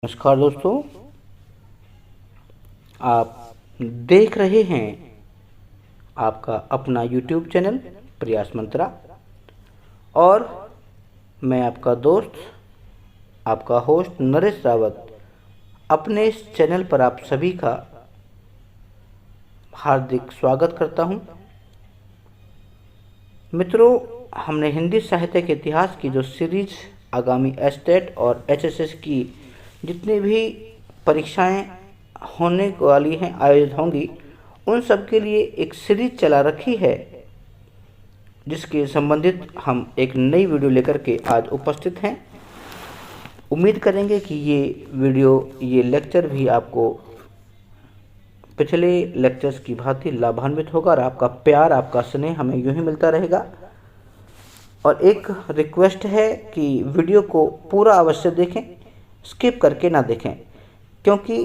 नमस्कार दोस्तों, आप देख रहे हैं आपका अपना YouTube चैनल प्रयास मंत्रा और मैं आपका दोस्त, आपका होस्ट नरेश रावत। अपने इस चैनल पर आप सभी का हार्दिक स्वागत करता हूं। मित्रों, हमने हिंदी साहित्य के इतिहास की जो सीरीज आगामी एस्टेट और एचएसएस की जितनी भी परीक्षाएं होने वाली हैं, आयोजित होंगी, उन सब के लिए एक सीरीज चला रखी है, जिसके संबंधित हम एक नई वीडियो लेकर के आज उपस्थित हैं। उम्मीद करेंगे कि ये लेक्चर भी आपको पिछले लेक्चर्स की भांति लाभान्वित होगा और आपका प्यार, आपका स्नेह हमें यूं ही मिलता रहेगा। और एक रिक्वेस्ट है कि वीडियो को पूरा अवश्य देखें, स्किप करके ना देखें, क्योंकि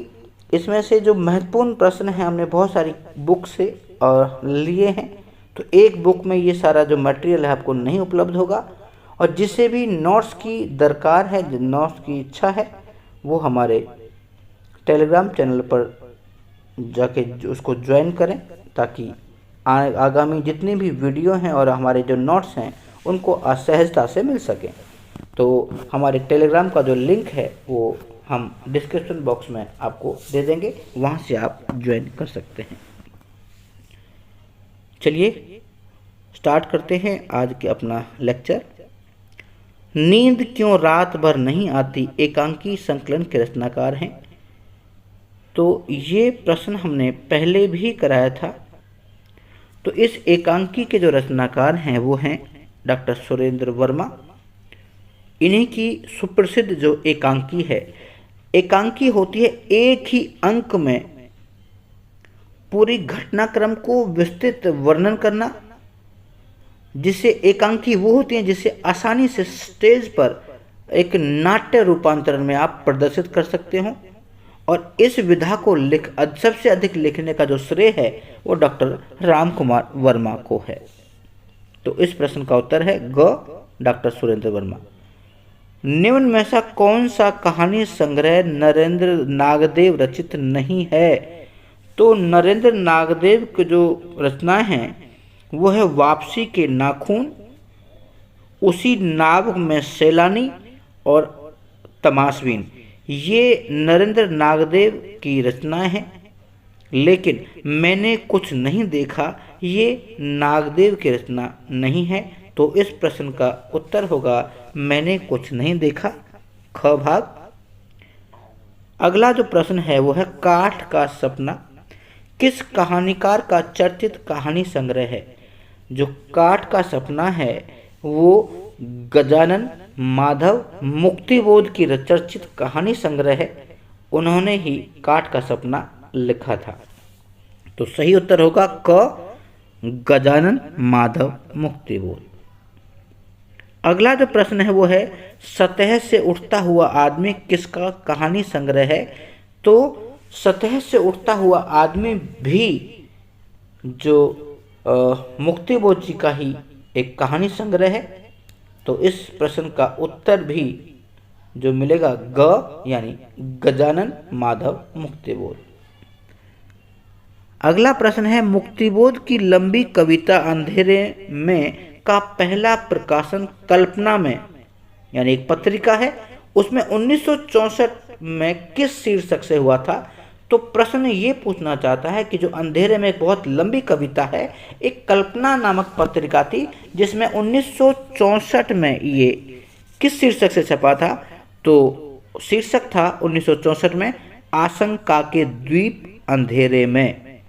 इसमें से जो महत्वपूर्ण प्रश्न हैं हमने बहुत सारी बुक से और लिए हैं, तो एक बुक में ये सारा जो मटेरियल है आपको नहीं उपलब्ध होगा। और जिसे भी नोट्स की दरकार है, नोट्स की इच्छा है, वो हमारे टेलीग्राम चैनल पर जाके उसको ज्वाइन करें, ताकि आगामी जितनी भी वीडियो हैं और हमारे जो नोट्स हैं उनको सहजता से मिल सकें। तो हमारे टेलीग्राम का जो लिंक है वो हम डिस्क्रिप्शन बॉक्स में आपको दे देंगे, वहाँ से आप ज्वाइन कर सकते हैं। चलिए स्टार्ट करते हैं आज के अपना लेक्चर। नींद क्यों रात भर नहीं आती, एकांकी संकलन के रचनाकार हैं। तो ये प्रश्न हमने पहले भी कराया था। तो इस एकांकी के जो रचनाकार हैं वो हैं डॉक्टर सुरेंद्र वर्मा। इन्हीं की सुप्रसिद्ध जो एकांकी है, एकांकी होती है एक ही अंक में पूरी घटनाक्रम को विस्तृत वर्णन करना, जिससे एकांकी वो होती हैं जिसे आसानी से स्टेज पर एक नाट्य रूपांतरण में आप प्रदर्शित कर सकते हो। और इस विधा को सबसे अधिक लिखने का जो श्रेय है वो डॉक्टर राम कुमार वर्मा को है। तो इस प्रश्न का उत्तर है ग, डॉक्टर सुरेंद्र वर्मा। निम्न में से कौन सा कहानी संग्रह नरेंद्र नागदेव रचित नहीं है? तो नरेंद्र नागदेव की जो रचनाएं हैं वो है वापसी के नाखून, उसी नाव में सैलानी और तमाशबीन। ये नरेंद्र नागदेव की रचनाएं हैं। लेकिन मैंने कुछ नहीं देखा, ये नागदेव की रचना नहीं है। तो इस प्रश्न का उत्तर होगा मैंने कुछ नहीं देखा, ख भाग। अगला जो प्रश्न है वो है काठ का सपना किस कहानीकार का चर्चित कहानी संग्रह है? जो काठ का सपना है वो गजानन माधव मुक्तिबोध की चर्चित कहानी संग्रह है। उन्होंने ही काठ का सपना लिखा था। तो सही उत्तर होगा क, गजानन माधव मुक्तिबोध। अगला जो प्रश्न है वो है सतह से उठता हुआ आदमी किसका कहानी संग्रह है? तो सतह से उठता हुआ आदमी भी जो मुक्तिबोध जी का ही एक कहानी संग्रह है। तो इस प्रश्न का उत्तर भी जो मिलेगा ग, यानी गजानन माधव मुक्तिबोध। अगला प्रश्न है मुक्तिबोध की लंबी कविता अंधेरे में का पहला प्रकाशन कल्पना में, यानी एक पत्रिका है, उसमें 1964 में किस शीर्षक से हुआ था? तो प्रश्न ये पूछना चाहता है कि जो अंधेरे में एक बहुत लंबी कविता है, एक कल्पना नामक पत्रिका थी, जिसमें 1964 में ये किस शीर्षक से छपा था? तो शीर्षक था 1964 में आशंका के द्वीप अंधेरे में।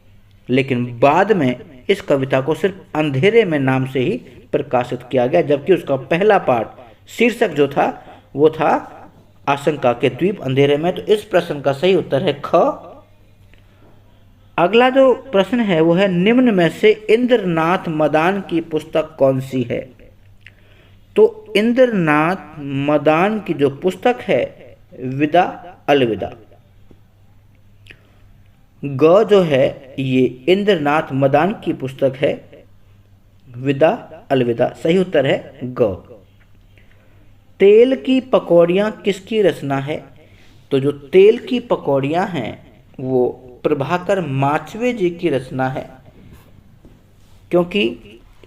लेकिन बाद में इस कविता को सिर्फ अंधेरे में नाम से ही प्रकाशित किया गया, जबकि उसका पहला पार्ट शीर्षक जो था वो था आशंका के द्वीप अंधेरे में। तो इस प्रश्न का सही उत्तर है ख। अगला जो प्रश्न है वो है निम्न में से इंद्रनाथ मदान की पुस्तक कौन सी है? तो इंद्रनाथ मदान की जो पुस्तक है विदा अलविदा। ग जो है ये इंद्रनाथ मदान की पुस्तक है विदा अलविदा। सही उत्तर है ग। तेल की पकौड़ियाँ किसकी रचना है? तो जो तेल की पकौड़ियाँ हैं वो प्रभाकर माचवे जी की रचना है, क्योंकि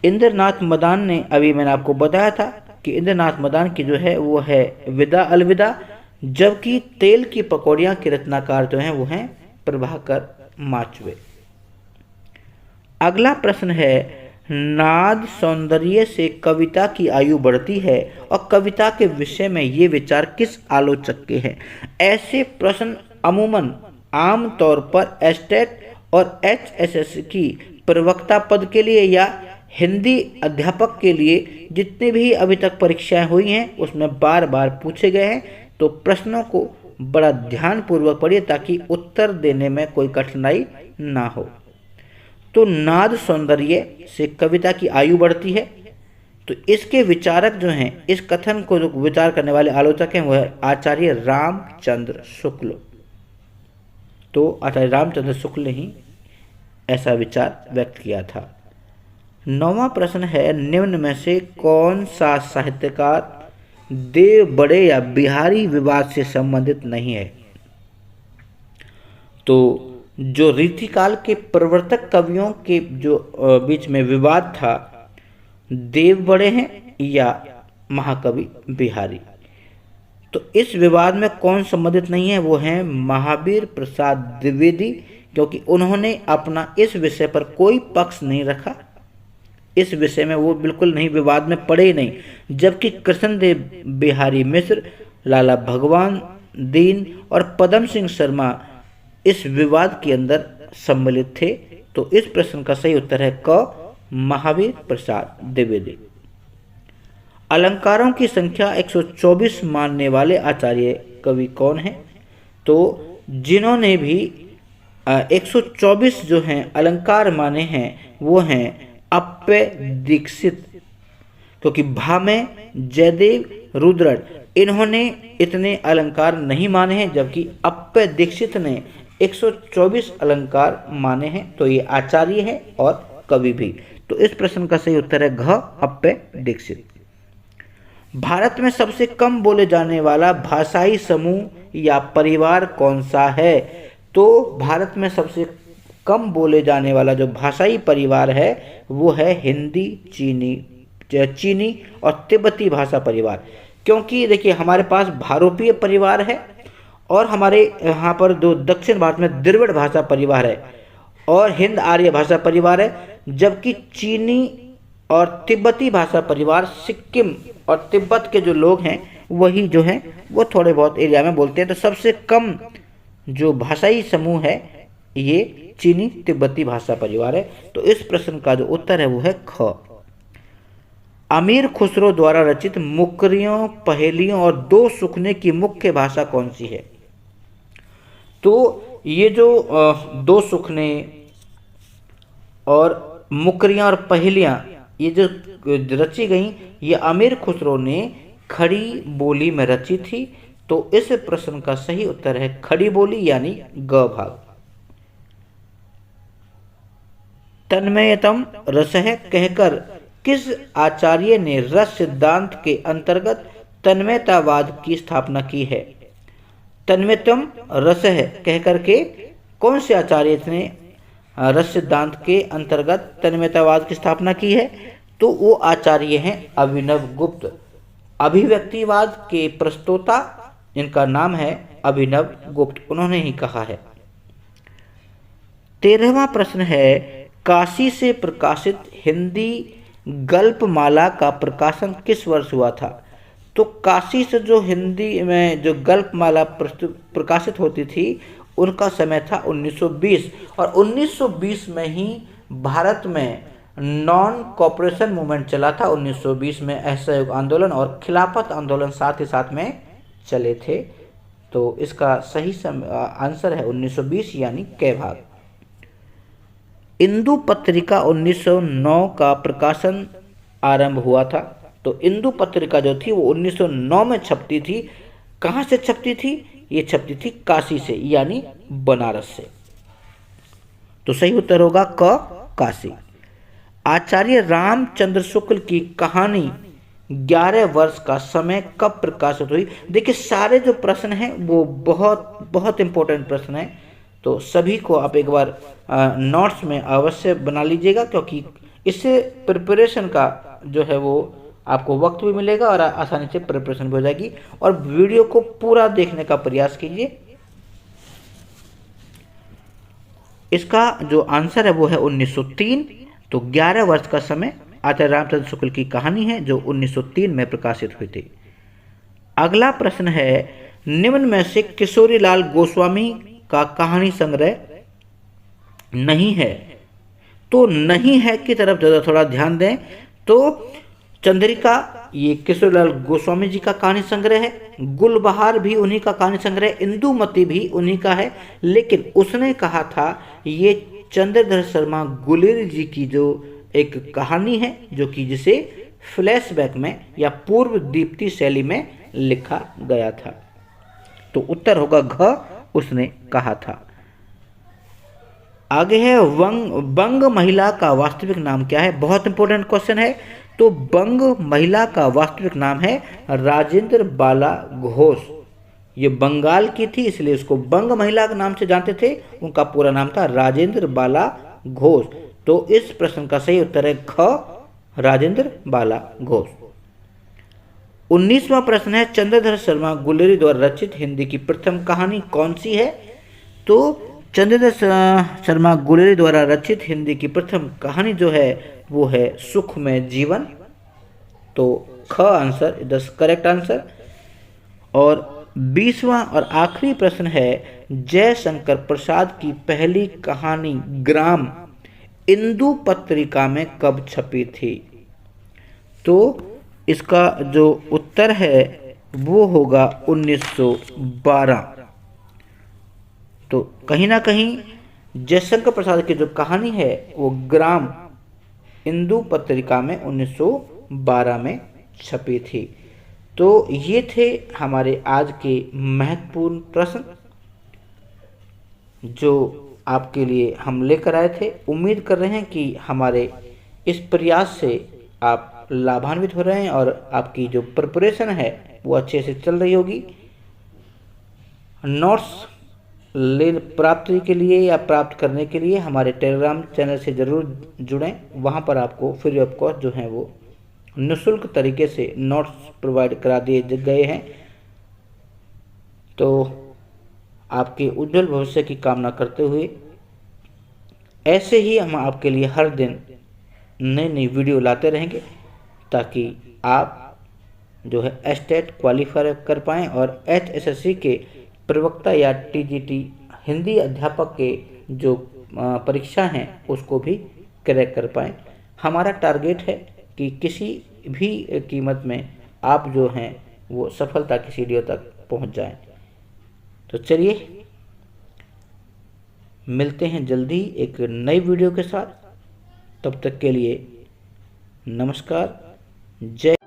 इंद्रनाथ मदान ने, अभी मैंने आपको बताया था कि इंद्रनाथ मदान की जो है वो है विदा अलविदा, जबकि तेल की पकौड़ियाँ के रचनाकार जो हैं वो हैं प्रभाकर माचवे। अगला प्रश्न है, नाद सौंदर्य से कविता की आयु बढ़ती है और कविता के विषय में ये विचार किस आलोचक के हैं? ऐसे प्रश्न अमूमन आम तौर पर एस्टेट और एचएसएस की प्रवक्ता पद के लिए या हिंदी अध्यापक के लिए जितनी भी अभी तक परीक्षाएं हुई हैं उसमें बार बार पूछे गए हैं। तो प्रश्नों को बड़ा ध्यानपूर्वक पढ़िए ताकि उत्तर देने में कोई कठिनाई ना हो। तो नाद सौंदर्य से कविता की आयु बढ़ती है, तो इसके विचारक जो हैं, इस कथन को जो विचार करने वाले आलोचक हैं वो है आचार्य रामचंद्र शुक्ल। तो आचार्य रामचंद्र शुक्ल ने ही ऐसा विचार व्यक्त किया था। 9वां प्रश्न है, निम्न में से कौन सा साहित्यकार देव बड़े या बिहारी विवाद से संबंधित नहीं है? तो जो रीतिकाल के प्रवर्तक कवियों के जो बीच में विवाद था, देव बड़े हैं या महाकवि बिहारी। तो इस विवाद में कौन संबंधित नहीं है? वो हैं महावीर प्रसाद द्विवेदी, क्योंकि उन्होंने अपना इस विषय पर कोई पक्ष नहीं रखा, इस विषय में वो बिल्कुल नहीं, विवाद में पड़े ही नहीं। जबकि कृष्णदेव बिहारी मिश्र, लाला भगवान दीन और पदम सिंह शर्मा इस विवाद के अंदर सम्मिलित थे। तो इस प्रश्न का सही उत्तर है क, महावीर प्रसाद द्विवेदी। अलंकारों की संख्या 124 मानने वाले आचार्य कवि कौन हैं? तो जिन्होंने भी 124 जो हैं अलंकार माने हैं वो हैं अप्पय दीक्षित, क्योंकि भामे, जयदेव, रुद्रट इन्होंने इतने अलंकार नहीं माने हैं, जबकि अप्पय दीक्षित ने 124 अलंकार माने हैं। तो ये आचार्य है और कवि भी। तो इस प्रश्न का सही उत्तर है घ, अप्पय दीक्षित। भारत में सबसे कम बोले जाने वाला भाषाई समूह या परिवार कौन सा है? तो भारत में सबसे कम बोले जाने वाला जो भाषाई परिवार है वो है हिंदी, चीनी और तिब्बती भाषा परिवार। क्योंकि देखिए हमारे पास भारोपीय परिवार है और हमारे यहाँ पर जो दक्षिण भारत में द्रविड़ भाषा परिवार है और हिंद आर्य भाषा परिवार है, जबकि चीनी और तिब्बती भाषा परिवार सिक्किम और तिब्बत के जो लोग हैं वही जो हैं वो थोड़े बहुत एरिया में बोलते हैं। तो सबसे कम जो भाषाई समूह है ये चीनी तिब्बती भाषा परिवार है। तो इस प्रश्न का जो उत्तर है वो है ख। अमीर खुसरो द्वारा रचित मुकरियों, पहेलियों और दो सुखने की मुख्य भाषा कौन सी है? तो ये जो दो सुखने और मुकरियां और पहेलियां ये जो रची गई ये अमीर खुसरो ने खड़ी बोली में रची थी। तो इस प्रश्न का सही उत्तर है खड़ी बोली यानी ग भाग। तन्मयतम रसः कहकर किस आचार्य ने रस सिद्धांत के अंतर्गत तन्मयतावाद की स्थापना की है? तन्मयतम रसः कहकर के कौन से आचार्य ने रस सिद्धांत के अंतर्गत तन्मयतावाद की स्थापना की है? तो वो आचार्य हैं अभिनव गुप्त। अभिव्यक्तिवाद के प्रस्तोता जिनका नाम है अभिनव गुप्त, उन्होंने ही कहा है। 13वां प्रश्न है, काशी से प्रकाशित हिंदी गल्पमाला का प्रकाशन किस वर्ष हुआ था? तो काशी से जो हिंदी में जो गल्पमाला प्रकाशित होती थी उनका समय था 1920 और 1920 में ही भारत में नॉन कॉपरेशन मूवमेंट चला था। 1920 में असहयोग आंदोलन और खिलाफत आंदोलन साथ ही साथ में चले थे। तो इसका सही आंसर है 1920 यानी क भाग। इंदु पत्रिका 1909 का प्रकाशन आरंभ हुआ था। तो इंदु पत्रिका जो थी वो 1909 में छपती थी। कहाँ से छपती थी? ये छपती थी काशी से यानी बनारस से। तो सही उत्तर होगा क, काशी। आचार्य रामचंद्र शुक्ल की कहानी 11 वर्ष का समय कब प्रकाशित हुई। देखिए सारे जो प्रश्न हैं वो बहुत बहुत इंपॉर्टेंट प्रश्न हैं, तो सभी को आप एक बार नोट्स में अवश्य बना लीजिएगा, क्योंकि इससे प्रिपरेशन का जो है वो आपको वक्त भी मिलेगा और आसानी से प्रिपरेशन भी हो जाएगी। और वीडियो को पूरा देखने का प्रयास कीजिए। इसका जो आंसर है वो है 1903। तो 11 वर्ष का समय आचार्य रामचंद्र शुक्ल की कहानी है जो 1903 में प्रकाशित हुई थी। अगला प्रश्न है, निम्न में से किशोरीलाल गोस्वामी का कहानी संग्रह नहीं है। तो नहीं है की तरफ ज़रा थोड़ा ध्यान दें। तो चंद्रिका ये किशोरीलाल गोस्वामी जी का कहानी संग्रह है, गुलबहार भी उन्हीं का कहानी संग्रह, इंदुमती भी उन्हीं का है, लेकिन उसने कहा था ये चंद्रधर शर्मा गुलेरी जी की जो एक कहानी है जो कि जिसे फ्लैशबैक में या पूर्व दीप्ति शैली में लिखा गया था। तो उत्तर होगा घ, उसने कहा था। आगे है बंग महिला का वास्तविक नाम क्या है। बहुत इंपॉर्टेंट क्वेश्चन है। तो बंग महिला का वास्तविक नाम है राजेंद्र बाला घोष। ये बंगाल की थी इसलिए उसको बंग महिला के नाम से जानते थे। उनका पूरा नाम था राजेंद्र बाला घोष। तो इस प्रश्न का सही उत्तर है ख, राजेंद्र बाला घोष। 19वां प्रश्न है, चंद्रधर शर्मा गुलेरी द्वारा रचित हिंदी की प्रथम कहानी कौन सी है। तो चंद्रधर शर्मा गुलेरी द्वारा रचित हिंदी की प्रथम कहानी जो है वो है सुख में जीवन। तो ख आंसर द करेक्ट आंसर। और 20वां और आखिरी प्रश्न है, जयशंकर प्रसाद की पहली कहानी ग्राम इंदु पत्रिका में कब छपी थी। तो इसका जो उत्तर है वो होगा 1912। तो कहीं ना कहीं जयशंकर प्रसाद की जो कहानी है वो ग्राम इंदु पत्रिका में 1912 में छपी थी। तो ये थे हमारे आज के महत्वपूर्ण प्रश्न जो आपके लिए हम लेकर आए थे। उम्मीद कर रहे हैं कि हमारे इस प्रयास से आप लाभान्वित हो रहे हैं और आपकी जो प्रिपरेशन है वो अच्छे से चल रही होगी। नोट्स प्राप्ति के लिए या प्राप्त करने के लिए हमारे टेलीग्राम चैनल से ज़रूर जुड़ें। वहाँ पर आपको फ्री ऑफ कॉस्ट जो हैं वो निःशुल्क तरीके से नोट्स प्रोवाइड करा दिए गए हैं। तो आपके उज्जवल भविष्य की कामना करते हुए ऐसे ही हम आपके लिए हर दिन नई नई वीडियो लाते रहेंगे ताकि आप जो है एस्टेट क्वालिफाई कर पाएँ और HSSC के प्रवक्ता या TGT हिंदी अध्यापक के जो परीक्षा हैं उसको भी क्रैक कर पाएँ। हमारा टारगेट है कि किसी भी कीमत में आप जो हैं वो सफलता की सीढ़ियों तक पहुंच जाएं। तो चलिए मिलते हैं जल्दी एक नई वीडियो के साथ। तब तक के लिए नमस्कार। जय